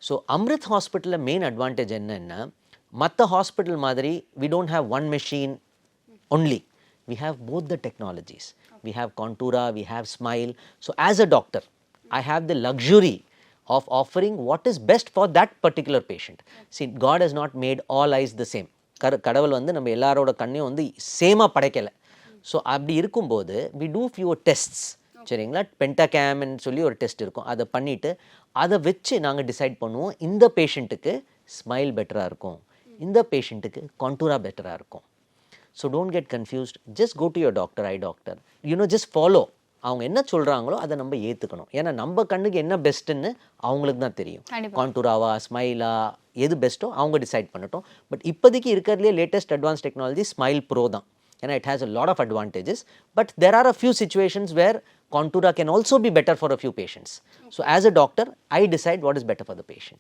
So Amrit ஹாஸ்பிட்டலில் main advantage என்னன்னா, மற்ற ஹாஸ்பிட்டல் மாதிரி we don't have one machine only. We have both the technologies. We have Contura, we have Smile. So as a doctor, I have the luxury of offering what is best for that particular patient. See, God has not made all eyes the same. கடவுள் வந்து நம்ம எல்லாரோட கண்ணையும் வந்து சேமாக படைக்கலை. So அப்படி இருக்கும்போது we do fewer tests. சரிங்களா, பென்டாகேம்னு சொல்லி ஒரு டெஸ்ட் இருக்கும், அதை பண்ணிவிட்டு அதை வச்சு நாங்கள் டிசைட் பண்ணுவோம் இந்த பேஷண்ட்டுக்கு ஸ்மைல் பெட்டராக இருக்கும், இந்த பேஷண்ட்டுக்கு கான்டூரா பெட்டராக இருக்கும். So don't get confused, just go to your doctor, eye doctor, just follow. அவங்க என்ன சொல்கிறாங்களோ அதை நம்ம ஏற்றுக்கணும். ஏன்னா நம்ம கண்ணுக்கு என்ன பெஸ்ட்டுன்னு அவங்களுக்கு தான் தெரியும். கான்டூராவா ஸ்மைலா எது பெஸ்ட்டோ அவங்க டிசைட் பண்ணட்டும். பட் இப்போதைக்கு இருக்கிறதுலே latest advance technology smile bro தான். ஏன்னா it has a lot of advantages, but there are a few situations where Contura can also be better for a few patients. So as a doctor, I decide what is better for the patient.